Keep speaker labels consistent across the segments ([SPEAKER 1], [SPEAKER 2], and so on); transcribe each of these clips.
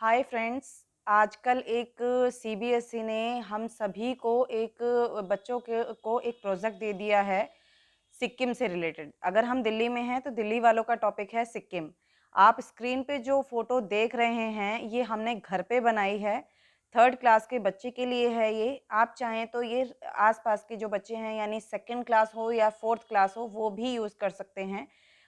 [SPEAKER 1] Hi friends. आजकल एक CBSE ने हम सभी को एक बच्चों के को एक प्रोजेक्ट दे दिया है सिक्किम से रिलेटेड। अगर हम दिल्ली में हैं तो दिल्ली वालों का टॉपिक है सिक्किम। आप स्क्रीन पे जो फोटो देख रहे हैं ये हमने घर पे बनाई है। थर्ड क्लास के बच्चे के लिए है ये। आप चाहें तो ये आसपास के जो बच्चे हैं यानी सेकंड क्लास हो या फोर्थ क्लास हो वो भी यूज़ कर सकते हैं।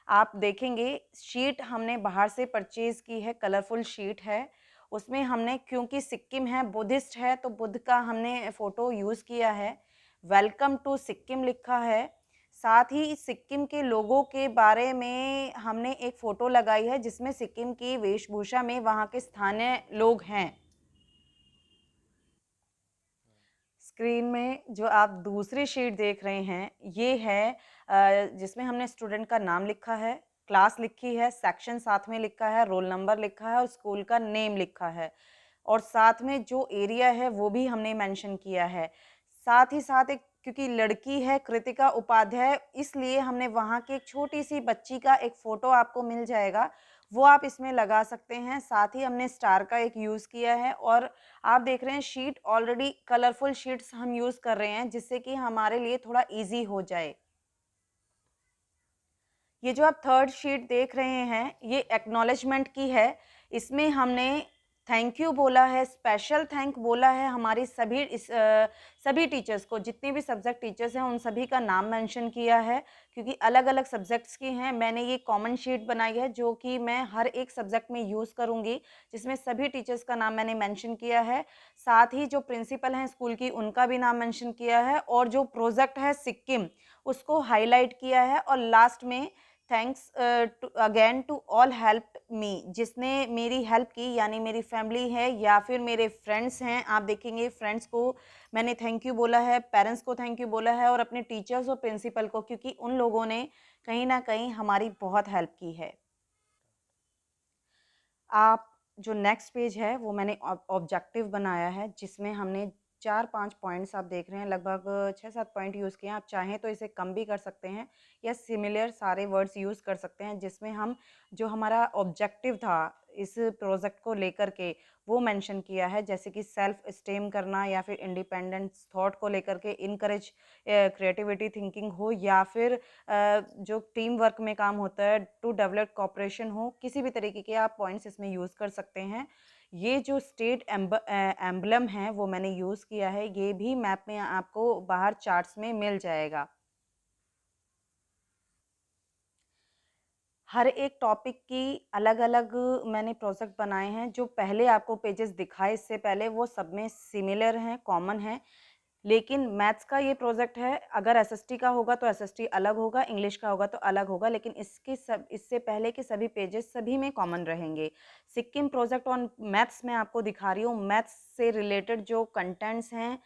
[SPEAKER 1] आप देखेंगे शीट हमने बाहर से परचेज की है, कलरफुल शीट है। उसमें हमने क्योंकि सिक्किम है बुद्धिस्ट है तो बुद्ध का हमने फ़ोटो यूज़ किया है। वेलकम टू सिक्किम लिखा है। साथ ही सिक्किम के लोगों के बारे में हमने एक फ़ोटो लगाई है जिसमें सिक्किम की वेशभूषा में वहाँ के स्थानीय लोग हैं। स्क्रीन में जो आप दूसरी शीट देख रहे हैं ये है जिसमें हमने स्टूडेंट का नाम लिखा है, क्लास लिखी है, सेक्शन साथ में लिखा है, रोल नंबर लिखा है और स्कूल का नेम लिखा है। और साथ में जो एरिया है वो भी हमने मेंशन किया है। साथ ही साथ एक क्योंकि लड़की है कृतिका उपाध्याय इसलिए हमने वहाँ की एक छोटी सी बच्ची का एक फ़ोटो आपको मिल जाएगा, वो आप इसमें लगा सकते हैं। साथ ही हमने स्टार का एक यूज़ किया है और आप देख रहे हैं शीट ऑलरेडी कलरफुल शीट्स हम यूज़ कर रहे हैं जिससे कि हमारे लिए थोड़ा ईजी हो जाए। ये जो आप थर्ड शीट देख रहे हैं ये एक्नॉलेजमेंट की है। इसमें हमने थैंक यू बोला है, स्पेशल थैंक बोला है हमारी सभी टीचर्स को, जितने भी सब्जेक्ट टीचर्स हैं उन सभी का नाम मेंशन किया है क्योंकि अलग अलग सब्जेक्ट्स की हैं। मैंने ये कॉमन शीट बनाई है जो कि मैं हर एक सब्जेक्ट में यूज़ करूँगी, जिसमें सभी टीचर्स का नाम मैंने मेंशन किया है। साथ ही जो प्रिंसिपल हैं स्कूल की उनका भी नाम मेंशन किया है और जो प्रोजेक्ट है सिक्किम उसको हाईलाइट किया है। और लास्ट में thanks to again to all help me, जिसने मेरी हेल्प की यानी मेरी फैमिली है या फिर मेरे फ्रेंड्स हैं। आप देखेंगे फ्रेंड्स को मैंने थैंक यू बोला है, पेरेंट्स को थैंक यू बोला है और अपने टीचर्स और प्रिंसिपल को, क्योंकि उन लोगों ने कहीं ना कहीं हमारी बहुत हेल्प की है। आप जो नेक्स्ट पेज है वो मैंने ऑब्जेक्टिव बनाया है जिसमें हमने 4-5 पॉइंट्स आप देख रहे हैं, लगभग 6-7 पॉइंट यूज़ किए हैं। आप चाहें तो इसे कम भी कर सकते हैं या सिमिलर सारे वर्ड्स यूज़ कर सकते हैं जिसमें हम जो हमारा ऑब्जेक्टिव था इस प्रोजेक्ट को लेकर के वो मेंशन किया है, जैसे कि सेल्फ स्टेम करना या फिर इंडिपेंडेंस थॉट को लेकर के इनकरेज क्रिएटिविटी थिंकिंग हो या फिर जो टीम वर्क में काम होता है टू डेवलप कॉपरेशन हो, किसी भी तरीके के आप पॉइंट्स इसमें यूज़ कर सकते हैं। ये जो स्टेट एम्बलम है वो मैंने यूज़ किया है, ये भी मैप में आपको बाहर चार्ट्स में मिल जाएगा। हर एक टॉपिक की अलग-अलग मैंने प्रोजेक्ट बनाए हैं। जो पहले आपको पेजेस दिखाए इससे पहले वो सब में सिमिलर हैं, कॉमन हैं। लेकिन मैथ्स का ये प्रोजेक्ट है, अगर एसएसटी का होगा तो एसएसटी अलग होगा, इंग्लिश का होगा तो अलग होगा, लेकिन इससे पहले के सभी पेजेस सभी में कॉमन रहेंगे। सिक्किम प्रोजेक्ट ऑन मैथ्स मैं आपको दिखा रही हूँ। मैथ्स से रिलेटेड जो कंटेंट्स हैं,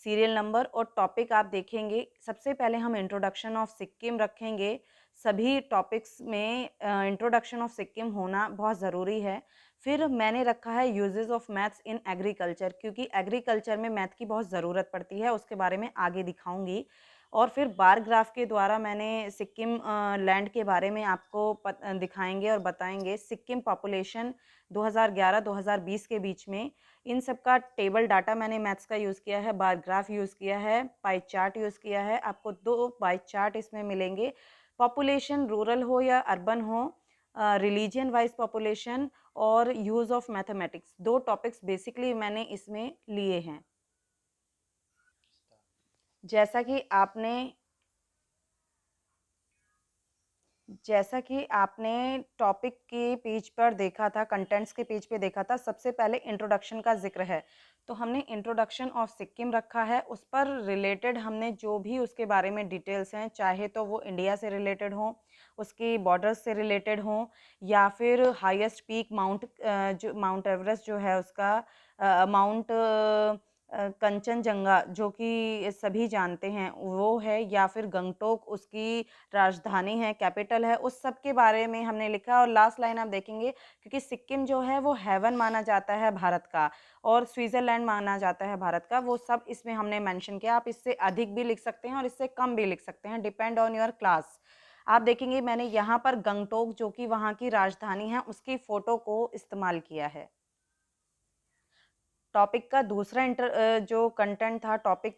[SPEAKER 1] सीरियल नंबर और टॉपिक आप देखेंगे। सबसे पहले हम इंट्रोडक्शन ऑफ सिक्किम रखेंगे। सभी टॉपिक्स में इंट्रोडक्शन ऑफ सिक्किम होना बहुत ज़रूरी है। फिर मैंने रखा है uses of maths in agriculture, क्योंकि एग्रीकल्चर में मैथ की बहुत ज़रूरत पड़ती है, उसके बारे में आगे दिखाऊंगी। और फिर बार ग्राफ के द्वारा मैंने सिक्किम लैंड के बारे में आपको दिखाएंगे और बताएंगे। सिक्किम पॉपुलेशन 2011-2020 के बीच में इन सब का टेबल डाटा मैंने मैथ्स का यूज़ किया है, बार ग्राफ यूज़ किया है, पाई चार्ट यूज़ किया है। आपको दो पाई चार्ट इसमें मिलेंगे, पॉपुलेशन रूरल हो या अर्बन हो, रिलीजन वाइज पॉपुलेशन और यूज़ ऑफ मैथमेटिक्स। दो टॉपिक्स बेसिकली मैंने इसमें लिए हैं। जैसा कि आपने जैसा कि आपने टॉपिक के पेज पर देखा था, कंटेंट्स के पेज पे देखा था, सबसे पहले इंट्रोडक्शन का जिक्र है। तो हमने इंट्रोडक्शन ऑफ सिक्किम रखा है, उस पर रिलेटेड हमने जो भी उसके बारे में डिटेल्स हैं, चाहे तो वो इंडिया से रिलेटेड हो, उसकी बॉर्डर्स से रिलेटेड हो या फिर हाईएस्ट पीक जो माउंट एवरेस्ट जो है उसका माउंट कंचनजंगा जो कि सभी जानते हैं वो है, या फिर गंगटोक उसकी राजधानी है, कैपिटल है, उस सब के बारे में हमने लिखा। और लास्ट लाइन आप देखेंगे, क्योंकि सिक्किम जो है वो हेवन माना जाता है भारत का और स्विट्ज़रलैंड माना जाता है भारत का, वो सब इसमें हमने मेंशन किया। आप इससे अधिक भी लिख सकते हैं और इससे कम भी लिख सकते हैं, डिपेंड ऑन योर क्लास। आप देखेंगे मैंने यहाँ पर गंगटोक जो कि वहाँ की राजधानी है उसकी फ़ोटो को इस्तेमाल किया है। टॉपिक का दूसरा जो कंटेंट था, टॉपिक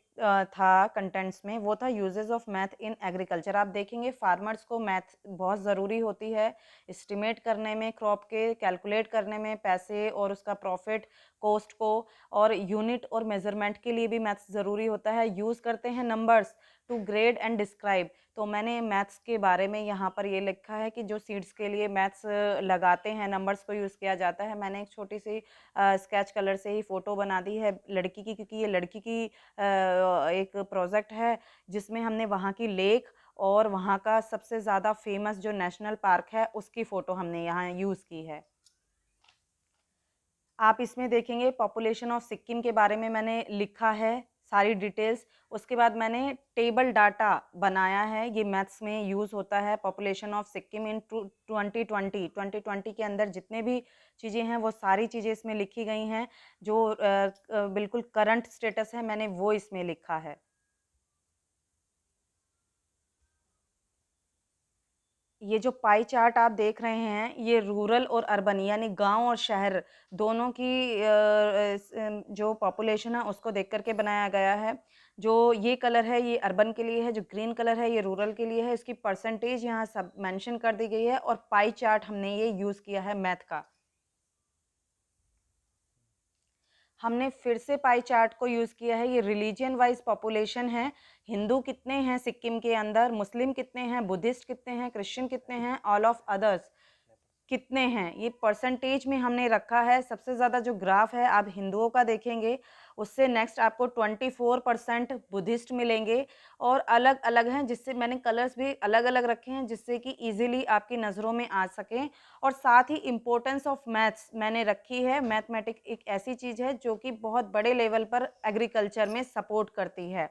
[SPEAKER 1] था कंटेंट्स में, वो था uses of math in agriculture. आप देखेंगे फार्मर्स को मैथ बहुत ज़रूरी होती है एस्टिमेट करने में, क्रॉप के कैलकुलेट करने में, पैसे और उसका प्रॉफिट, कॉस्ट को, और यूनिट और मेजरमेंट के लिए भी मैथ्स ज़रूरी होता है। यूज़ करते हैं numbers to grade and describe. तो मैंने मैथ्स के बारे में यहाँ पर ये लिखा है कि जो सीड्स के लिए मैथ्स लगाते हैं, नंबर्स को यूज़ किया जाता है। मैंने एक छोटी सी स्केच कलर से ही फ़ोटो बना दी है लड़की की, क्योंकि ये लड़की की एक प्रोजेक्ट है जिसमें हमने वहाँ की लेक और वहाँ का सबसे ज़्यादा फेमस जो नेशनल पार्क है उसकी फ़ोटो हमने यहाँ यूज़ की है। आप इसमें देखेंगे पॉपुलेशन ऑफ सिक्किम के बारे में मैंने लिखा है सारी डिटेल्स। उसके बाद मैंने टेबल डाटा बनाया है, ये मैथ्स में यूज़ होता है। पॉपुलेशन ऑफ सिक्किम इन 2020 के अंदर जितने भी चीज़ें हैं वो सारी चीज़ें इसमें लिखी गई हैं। जो बिल्कुल करंट स्टेटस है मैंने वो इसमें लिखा है। ये जो पाई चार्ट आप देख रहे हैं ये रूरल और अर्बन यानी गांव और शहर दोनों की जो पॉपुलेशन है उसको देख करके बनाया गया है। जो ये कलर है ये अर्बन के लिए है, जो ग्रीन कलर है ये रूरल के लिए है। इसकी परसेंटेज यहाँ सब मेंशन कर दी गई है और पाई चार्ट हमने ये यूज़ किया है मैथ का। हमने फिर से पाई चार्ट को यूज़ किया है। ये रिलीजन वाइज पॉपुलेशन है। हिंदू कितने हैं सिक्किम के अंदर, मुस्लिम कितने हैं, बुद्धिस्ट कितने हैं, क्रिश्चियन कितने हैं, ऑल ऑफ अदर्स कितने हैं, ये परसेंटेज में हमने रखा है। सबसे ज़्यादा जो ग्राफ है आप हिंदुओं का देखेंगे, उससे नेक्स्ट आपको 24% बुद्धिस्ट मिलेंगे और अलग अलग हैं, जिससे मैंने कलर्स भी अलग अलग रखे हैं जिससे कि इजीली आपकी नज़रों में आ सकें। और साथ ही इम्पोर्टेंस ऑफ मैथ्स मैंने रखी है। मैथमेटिक एक ऐसी चीज़ है जो कि बहुत बड़े लेवल पर एग्रीकल्चर में सपोर्ट करती है।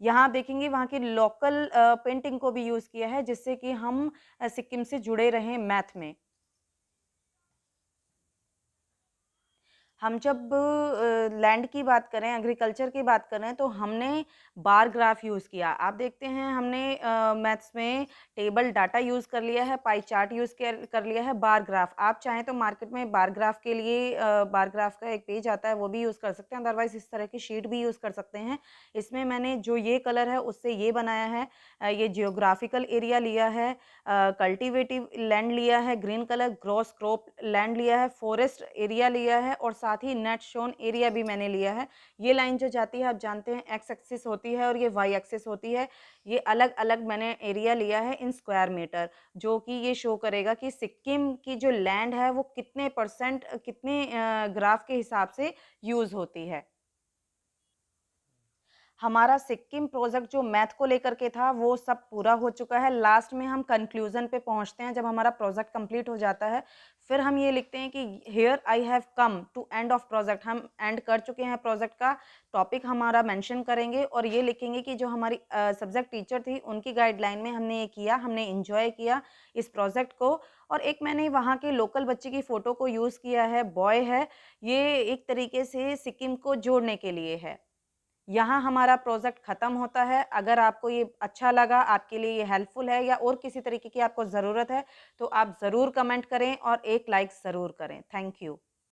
[SPEAKER 1] यहाँ देखेंगे वहाँ की लोकल पेंटिंग को भी यूज़ किया है जिससे कि हम सिक्किम से जुड़े रहें मैथ में। हम जब लैंड की बात करें, एग्रीकल्चर की बात करें तो हमने बार ग्राफ यूज़ किया। आप देखते हैं हमने मैथ्स में टेबल डाटा यूज़ कर लिया है, पाई चार्ट यूज़ कर लिया है, बार ग्राफ। आप चाहें तो मार्केट में बार ग्राफ के लिए बार ग्राफ का एक पेज आता है वो भी यूज़ कर सकते हैं, अदरवाइज़ इस तरह की शीट भी यूज़ कर सकते हैं। इसमें मैंने जो ये कलर है उससे ये बनाया है। ये जियोग्राफिकल एरिया लिया है, कल्टीवेटिव लैंड लिया है, green colour gross crop land लिया है, फॉरेस्ट एरिया लिया है और साथ ही नेट शोन एरिया भी मैंने लिया है। ये लाइन जो जाती है आप जानते हैं एक्स एक्सिस होती है और ये वाई एक्सिस होती है। ये अलग अलग मैंने एरिया लिया है इन स्क्वायर मीटर, जो कि ये शो करेगा कि सिक्किम की जो लैंड है वो कितने परसेंट कितने ग्राफ के हिसाब से यूज़ होती है। हमारा सिक्किम प्रोजेक्ट जो मैथ को लेकर के था वो सब पूरा हो चुका है। लास्ट में हम कंक्लूजन पे पहुंचते हैं जब हमारा प्रोजेक्ट कंप्लीट हो जाता है। फिर हम ये लिखते हैं कि here I have come to end of project. हम एंड कर चुके हैं प्रोजेक्ट का। टॉपिक हमारा मेंशन करेंगे और ये लिखेंगे कि जो हमारी सब्जेक्ट टीचर थी उनकी गाइडलाइन में हमने ये किया, हमने इंजॉय किया इस प्रोजेक्ट को। और एक मैंने वहाँ के लोकल बच्चे की फ़ोटो को यूज़ किया है, बॉय है। ये एक तरीके से सिक्किम को जोड़ने के लिए है। यहाँ हमारा प्रोजेक्ट खत्म होता है। अगर आपको ये अच्छा लगा, आपके लिए ये हेल्पफुल है या और किसी तरीके की आपको ज़रूरत है, तो आप ज़रूर कमेंट करें और एक लाइक ज़रूर करें। Thank you.